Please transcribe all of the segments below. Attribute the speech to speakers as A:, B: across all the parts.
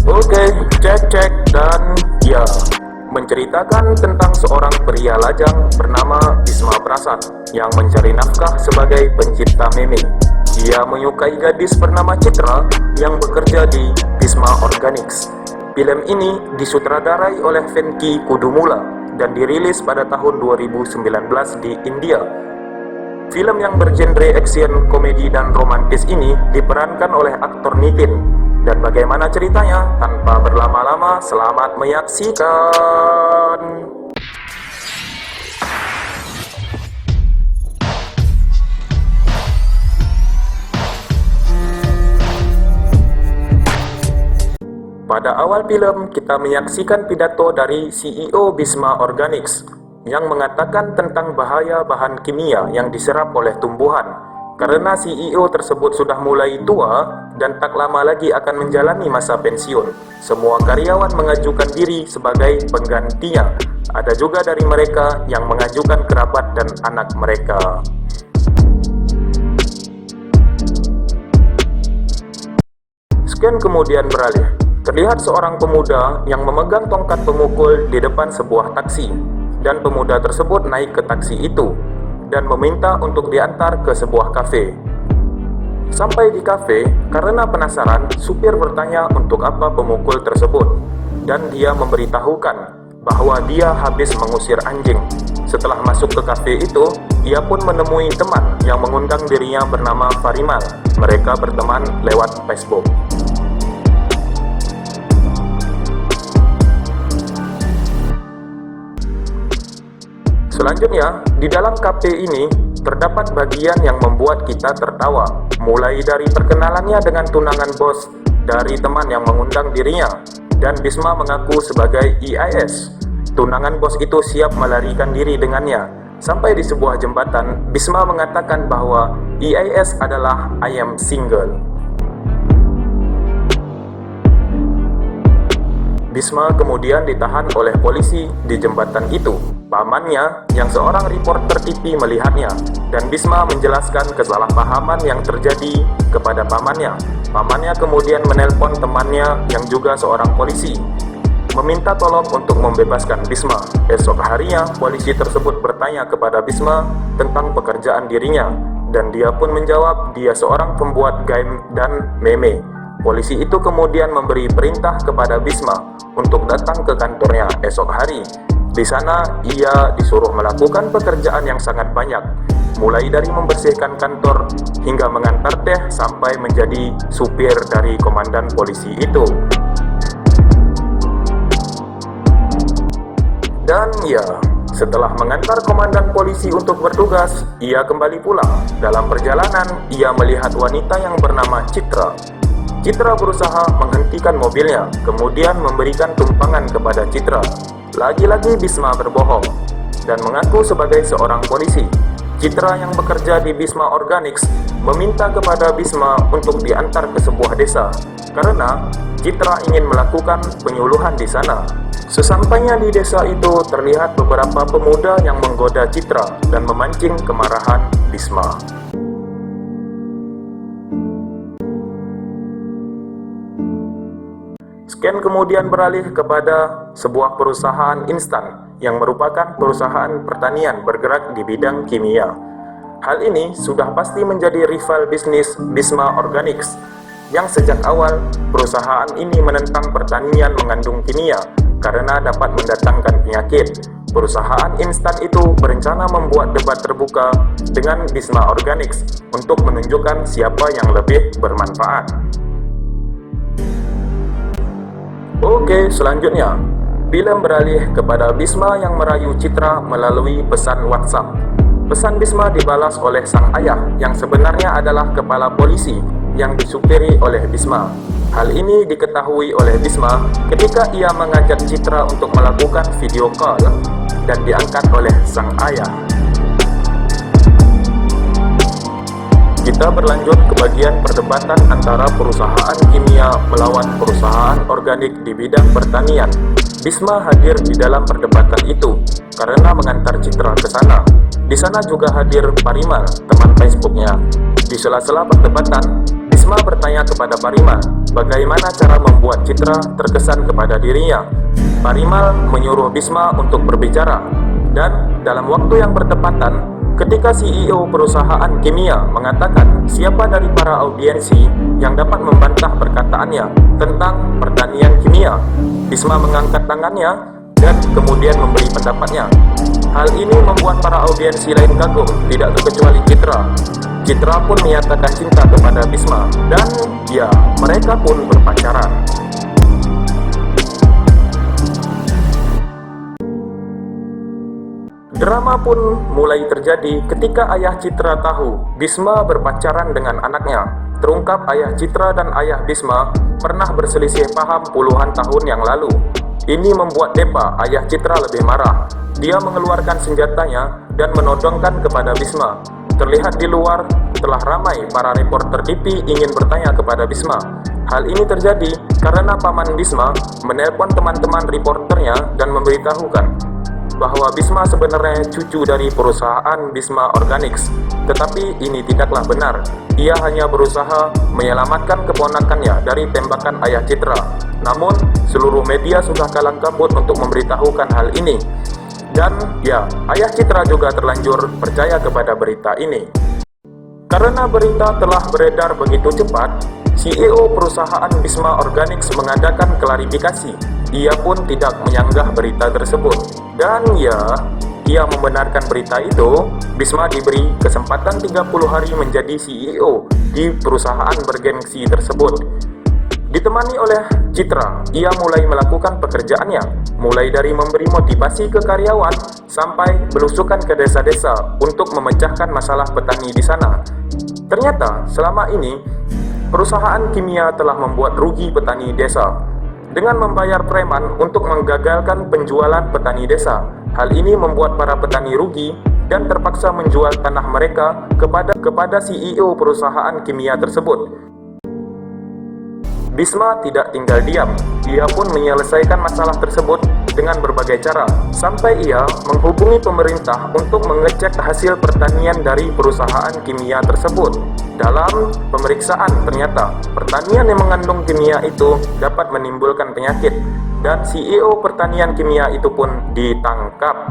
A: Oke, cek dan ya, menceritakan tentang seorang pria lajang bernama Bisma Prasad yang mencari nafkah sebagai pencipta meme. Dia menyukai gadis bernama Citra yang bekerja di Bisma Organics. Film ini disutradarai oleh Venky Kudumula dan dirilis pada tahun 2019 di India. Film yang bergenre action, komedi, dan romantis ini diperankan oleh aktor Nitin. Dan bagaimana ceritanya? Tanpa berlama-lama, selamat menyaksikan. Pada awal film, kita menyaksikan pidato dari CEO Bisma Organics yang mengatakan tentang bahaya bahan kimia yang diserap oleh tumbuhan. Karena CEO tersebut sudah mulai tua dan tak lama lagi akan menjalani masa pensiun, semua karyawan mengajukan diri sebagai penggantinya. Ada juga dari mereka yang mengajukan kerabat dan anak mereka. Scan kemudian beralih. Terlihat seorang pemuda yang memegang tongkat pemukul di depan sebuah taksi, dan pemuda tersebut naik ke taksi itu dan meminta untuk diantar ke sebuah kafe. Sampai di kafe, karena penasaran, supir bertanya untuk apa pemukul tersebut, dan dia memberitahukan bahwa dia habis mengusir anjing. Setelah masuk ke kafe itu, ia pun menemui teman yang mengundang dirinya bernama Farimal. Mereka berteman lewat Facebook. Selanjutnya, di dalam kafe ini terdapat bagian yang membuat kita tertawa, mulai dari perkenalannya dengan tunangan bos dari teman yang mengundang dirinya, dan Bisma mengaku sebagai EIS. Tunangan bos itu siap melarikan diri dengannya. Sampai di sebuah jembatan, Bisma mengatakan bahwa EIS adalah I am single. Bisma kemudian ditahan oleh polisi di jembatan itu. Pamannya, yang seorang reporter TV, melihatnya, dan Bisma menjelaskan kesalahpahaman yang terjadi kepada pamannya. Pamannya kemudian menelpon temannya yang juga seorang polisi, meminta tolong untuk membebaskan Bisma. Esok harinya, polisi tersebut bertanya kepada Bisma tentang pekerjaan dirinya, dan dia pun menjawab dia seorang pembuat game dan meme. Polisi itu kemudian memberi perintah kepada Bisma untuk datang ke kantornya esok hari. Di sana, ia disuruh melakukan pekerjaan yang sangat banyak, mulai dari membersihkan kantor hingga mengantar teh sampai menjadi supir dari komandan polisi itu. Dan ya, setelah mengantar komandan polisi untuk bertugas, ia kembali pulang. Dalam perjalanan, ia melihat wanita yang bernama Citra. Citra berusaha menghentikan mobilnya, kemudian memberikan tumpangan kepada Citra. Lagi-lagi Bisma berbohong dan mengaku sebagai seorang polisi. Citra yang bekerja di Bisma Organics meminta kepada Bisma untuk diantar ke sebuah desa karena Citra ingin melakukan penyuluhan di sana. Sesampainya di desa itu, terlihat beberapa pemuda yang menggoda Citra dan memancing kemarahan Bisma. Scan kemudian beralih kepada sebuah perusahaan instan yang merupakan perusahaan pertanian bergerak di bidang kimia. Hal ini sudah pasti menjadi rival bisnis Bisma Organics, yang sejak awal perusahaan ini menentang pertanian mengandung kimia karena dapat mendatangkan penyakit. Perusahaan instan itu berencana membuat debat terbuka dengan Bisma Organics untuk menunjukkan siapa yang lebih bermanfaat. Oke, selanjutnya, film beralih kepada Bisma yang merayu Citra melalui pesan WhatsApp. Pesan Bisma dibalas oleh sang ayah yang sebenarnya adalah kepala polisi yang disupiri oleh Bisma. Hal ini diketahui oleh Bisma ketika ia mengajak Citra untuk melakukan video call dan diangkat oleh sang ayah. Kita berlanjut ke bagian perdebatan antara perusahaan kimia melawan perusahaan organik di bidang pertanian. Bisma hadir di dalam perdebatan itu karena mengantar Citra ke sana. Di sana juga hadir Parimal, teman Facebooknya. Di sela-sela perdebatan, Bisma Bisma bertanya kepada Parimal bagaimana cara membuat Citra terkesan kepada dirinya. Parimal menyuruh Bisma untuk berbicara, dan dalam waktu yang bertepatan, ketika CEO perusahaan kimia mengatakan siapa dari para audiensi yang dapat membantah perkataannya tentang pertanian kimia, Bisma mengangkat tangannya dan kemudian memberi pendapatnya. Hal ini membuat para audiensi lain kagum, tidak terkecuali Citra. Citra pun menyatakan cinta kepada Bisma, dan ya, mereka pun berpacaran. Drama pun mulai terjadi ketika ayah Citra tahu Bisma berpacaran dengan anaknya. Terungkap ayah Citra dan ayah Bisma pernah berselisih paham puluhan tahun yang lalu. Ini membuat Depa, ayah Citra, lebih marah. Dia mengeluarkan senjatanya dan menodongkan kepada Bisma. Terlihat di luar telah ramai para reporter TV ingin bertanya kepada Bisma. Hal ini terjadi karena paman Bisma menelpon teman-teman reporternya dan memberitahukan bahwa Bisma sebenarnya cucu dari perusahaan Bisma Organics. Tetapi ini tidaklah benar. Ia hanya berusaha menyelamatkan keponakannya dari tembakan ayah Citra. Namun, seluruh media sudah kalang kabut untuk memberitahukan hal ini. Dan ya, ayah Citra juga terlanjur percaya kepada berita ini. Karena berita telah beredar begitu cepat, CEO perusahaan Bisma Organics mengadakan klarifikasi. Ia pun tidak menyanggah berita tersebut. Dan ya, ia membenarkan berita itu. Bisma diberi kesempatan 30 hari menjadi CEO di perusahaan bergengsi tersebut. Ditemani oleh Citra, ia mulai melakukan pekerjaannya, mulai dari memberi motivasi ke karyawan sampai belusukan ke desa-desa untuk memecahkan masalah petani di sana. Ternyata selama ini perusahaan kimia telah membuat rugi petani desa dengan membayar preman untuk menggagalkan penjualan petani desa. Hal ini membuat para petani rugi dan terpaksa menjual tanah mereka kepada CEO perusahaan kimia tersebut. Bisma tidak tinggal diam. Ia pun menyelesaikan masalah tersebut dengan berbagai cara, sampai ia menghubungi pemerintah untuk mengecek hasil pertanian dari perusahaan kimia tersebut. Dalam pemeriksaan, ternyata pertanian yang mengandung kimia itu dapat menimbulkan penyakit, dan CEO pertanian kimia itu pun ditangkap.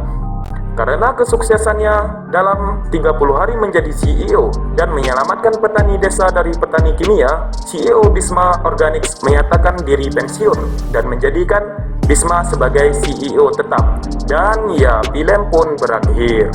A: Karena kesuksesannya dalam 30 hari menjadi CEO dan menyelamatkan petani desa dari petani kimia, CEO Bisma Organics menyatakan diri pensiun dan menjadikan Bisma sebagai CEO tetap. Dan ya, film pun berakhir.